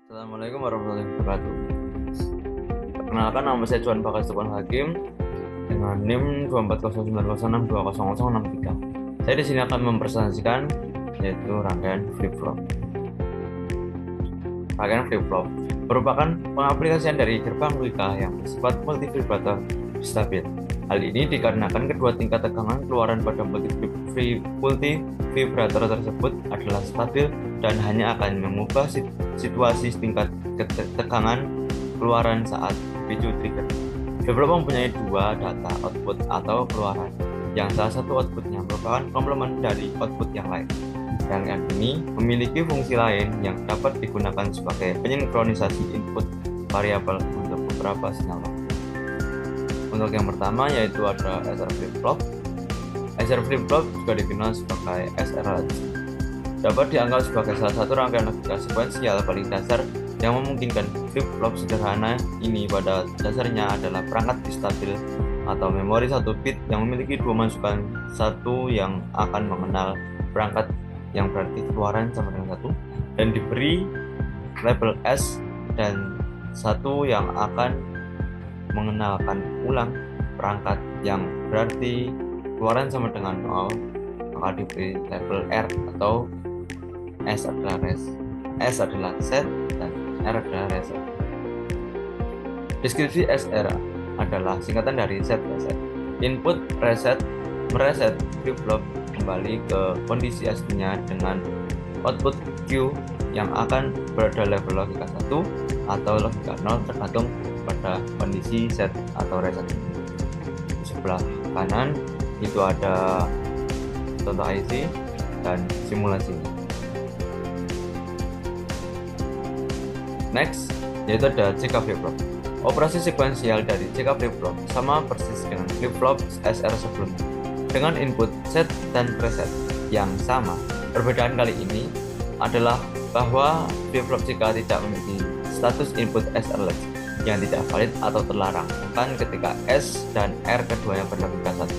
Assalamualaikum warahmatullahi wabarakatuh. Perkenalkan, nama saya Juan Bagas Tuan Hakim dengan NIM 24090620063. Saya di sini akan mempresentasikan yaitu rangkaian flip-flop. Rangkaian flip-flop merupakan pengaplikasian dari gerbang Wicca yang bersifat multivibrator stabil. Hal ini dikarenakan kedua tingkat tegangan keluaran pada multivibrator tersebut adalah stabil dan hanya akan mengubah situasi tingkat tegangan keluaran saat picu trigger. Flip-flop mempunyai dua data output atau keluaran, yang salah satu outputnya merupakan komplement dari output yang lain. Rangkaian ini memiliki fungsi lain yang dapat digunakan sebagai pensinkronisasi input variabel untuk beberapa sinyal waktu. Untuk yang pertama yaitu ada SR flip-flop. SR flip-flop juga dikenal sebagai SR latch. Dapat dianggap sebagai salah satu rangkaian logika sekuensial paling dasar yang memungkinkan flip-flop sederhana ini pada dasarnya adalah perangkat bistabil atau memori 1 bit yang memiliki dua masukan, satu yang akan mengenal perangkat yang berarti keluaran sama dengan 1 dan diberi label S, dan satu yang akan mengenalkan ulang perangkat yang berarti keluaran sama dengan 0, maka diberi label R atau S adalah set dan R adalah reset. Deskripsi SR adalah singkatan dari set reset. Input reset mereset flip-flop kembali ke kondisi aslinya dengan output Q yang akan berada level logika 1 atau logika 0 tergantung pada kondisi set atau reset. Di sebelah kanan itu ada contoh IC dan simulasi. Next, yaitu ada CK flip-flop. Operasi sekuensial dari CK flip-flop sama persis dengan flip-flop SR sebelumnya, dengan input set dan reset yang sama. Perbedaan kali ini adalah bahwa flip-flop CK tidak memiliki status input SR latch yang tidak valid atau terlarang, bahkan ketika S dan R keduanya berlogika 1.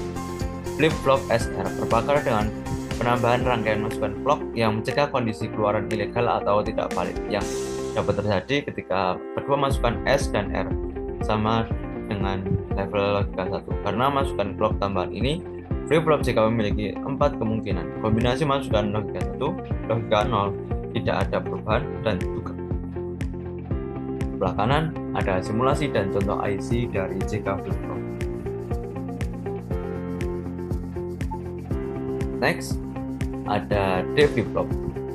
Flip-flop SR berbakar dengan penambahan rangkaian masukan clock yang mencegah kondisi keluaran ilegal atau tidak valid yang dapat terjadi ketika kedua masukan S dan R sama dengan level logika 1. Karena masukan clock tambahan ini, flip-flop CK memiliki 4 kemungkinan. Kombinasi masukan logika 1, logika 0, tidak ada perubahan, dan tukar. Sebelah kanan ada simulasi dan contoh IC dari CK flip-flop. Next, ada D flip-flop.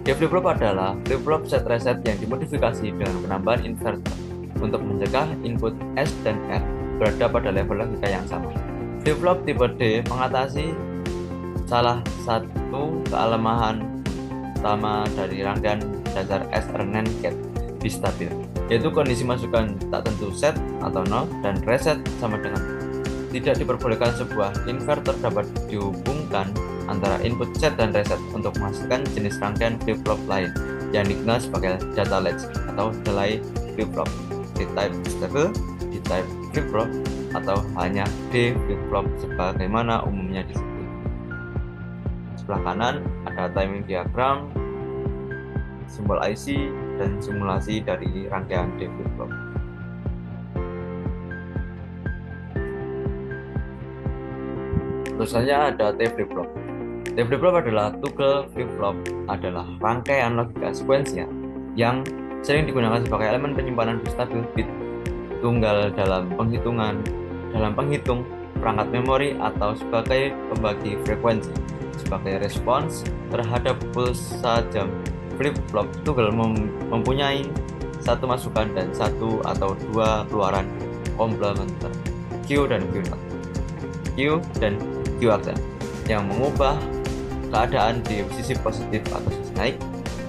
D flip-flop adalah flip-flop set reset yang dimodifikasi dengan penambahan inverter untuk mencegah input S dan R berada pada level logika yang sama. Flip-flop tipe D mengatasi salah satu kelemahan utama dari rangkaian dasar SR NAND gate bistabil, yaitu kondisi masukan tak tentu set atau 0 dan reset sama dengan. Tidak diperbolehkan sebuah inverter dapat dihubungkan antara input set dan reset untuk menghasilkan jenis rangkaian flip-flop lain yang dikenal sebagai data latch atau delay flip-flop, D-type stable, D-type flip-flop, atau hanya D flip-flop sebagaimana umumnya disebut. Sebelah kanan ada timing diagram, simbol IC, dan simulasi dari rangkaian D flip-flop. Terus saja ada T flip-flop. T flip-flop adalah toggle flip-flop, adalah rangkaian logika sekuensial yang sering digunakan sebagai elemen penyimpanan bistabil bit tunggal dalam penghitung perangkat memori atau sebagai pembagi frekuensi. Sebagai respons terhadap pulsa jam, flip-flop toggle mempunyai satu masukan dan satu atau dua keluaran komplementer, Q dan Q0, Q dan Q aksen, yang mengubah keadaan di sisi positif atau sisi naik,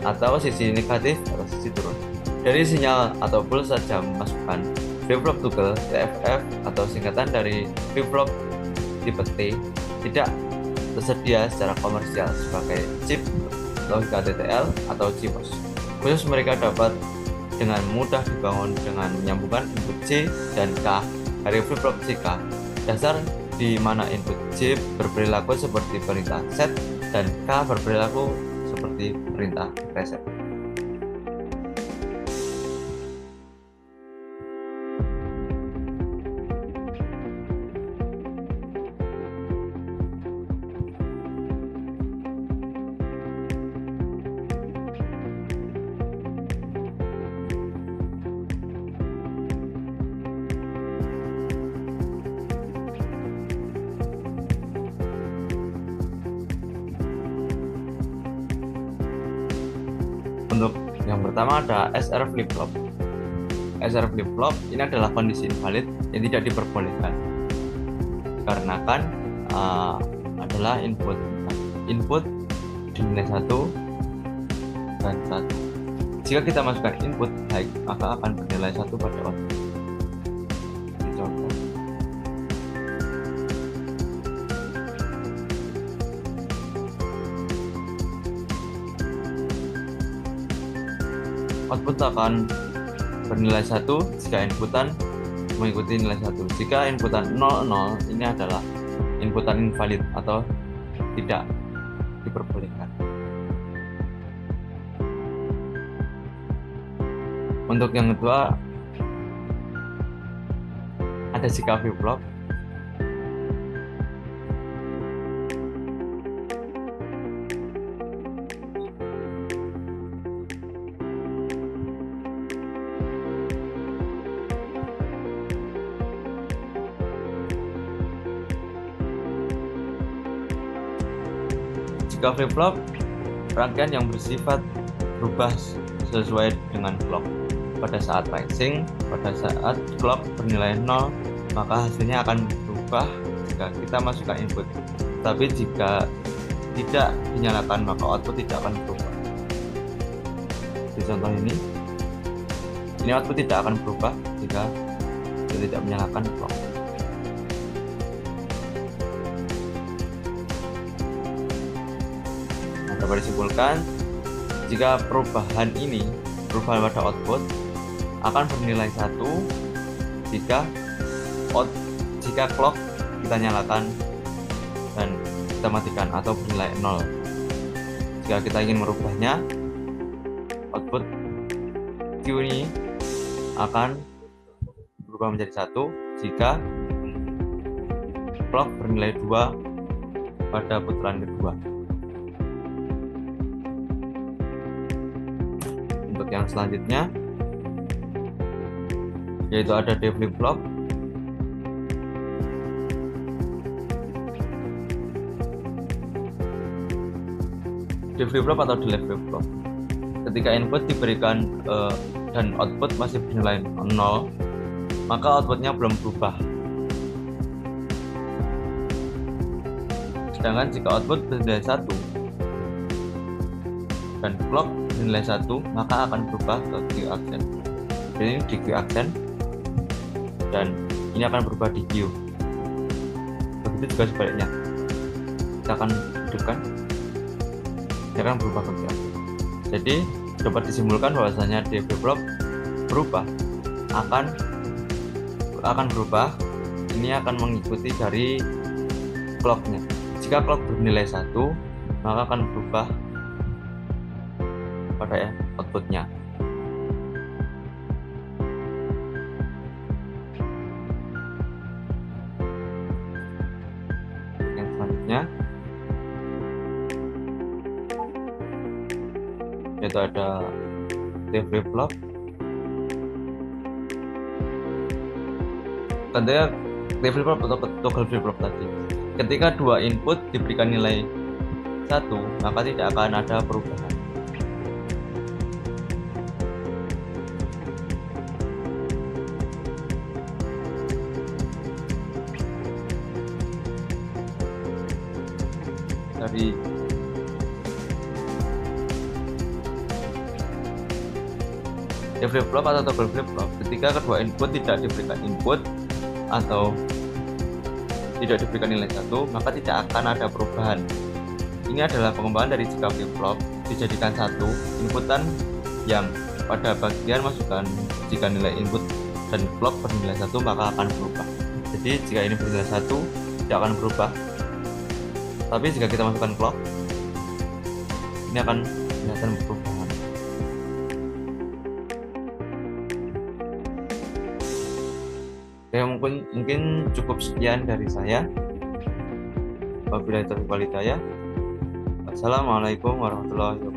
atau sisi negatif atau sisi turun. Dari sinyal atau pulsa jam masukan, flip-flop toggle TFF atau singkatan dari flip-flop tipe T tidak tersedia secara komersial sebagai chip logika TTL atau CMOS. Khusus mereka dapat dengan mudah dibangun dengan menyambungkan input C dan K dari flip-flop CK dasar, di mana input C berperilaku seperti perintah set dan K berperilaku seperti perintah reset. Yang pertama ada SR flip-flop. SR flip-flop ini adalah kondisi invalid yang tidak diperbolehkan. Dikarenakan adalah input dinilai 1 dan 1. Jika kita masukkan input high, maka akan bernilai 1 pada output. Contoh. Output akan bernilai 1 jika inputan mengikuti nilai 1. Jika inputan 0, 0, ini adalah inputan invalid atau tidak diperbolehkan. Untuk yang kedua ada jika flip-flop. Jika flip-flop, rangkaian yang bersifat berubah sesuai dengan clock. Pada saat rising, pada saat clock bernilai 0, maka hasilnya akan berubah jika kita masukkan input. Tapi jika tidak dinyalakan, maka output tidak akan berubah. Di contoh ini output tidak akan berubah jika kita tidak menyalakan clock. Dapat disimpulkan, jika perubahan pada output akan bernilai 1 jika clock kita nyalakan dan kita matikan atau bernilai 0. Jika kita ingin merubahnya, output Q ini akan berubah menjadi 1 jika clock bernilai 2 pada putaran kedua. Untuk yang selanjutnya yaitu ada D flip-flop. D flip-flop atau delay flip-flop. Ketika input diberikan dan output masih bernilai 0, maka outputnya belum berubah. Sedangkan jika output bernilai 1 dan clock bernilai 1, maka akan berubah ke Q aksen. Jadi ini di Q aksen dan ini akan berubah di Q. Begitu juga sebaliknya. Kita akan hidupkan, ini akan berubah ke Q aksen. Jadi dapat disimpulkan bahwasanya D flip-flop akan berubah. Ini akan mengikuti dari clocknya. Jika clock bernilai 1, maka akan berubah pada outputnya. Yang selanjutnya yaitu ada T flip-flop. Tentunya T flip-flop atau toggle flip-flop tadi. Ketika dua input diberikan nilai 1, maka tidak akan ada perubahan. Dari flip-flop atau toggle flip-flop, ketika kedua input tidak diberikan input atau tidak diberikan nilai 1, maka tidak akan ada perubahan. Ini adalah pengembangan dari jika flip-flop dijadikan satu inputan yang pada bagian masukkan jika nilai input dan clock bernilai 1, maka akan berubah. Jadi jika ini bernilai 1 tidak akan berubah. Tapi jika kita masukkan clock, ini akan kelihatan perubahan. Oke, mungkin cukup sekian dari saya. Wabillahi taufiq wal hidayah. Assalamualaikum warahmatullahi wabarakatuh.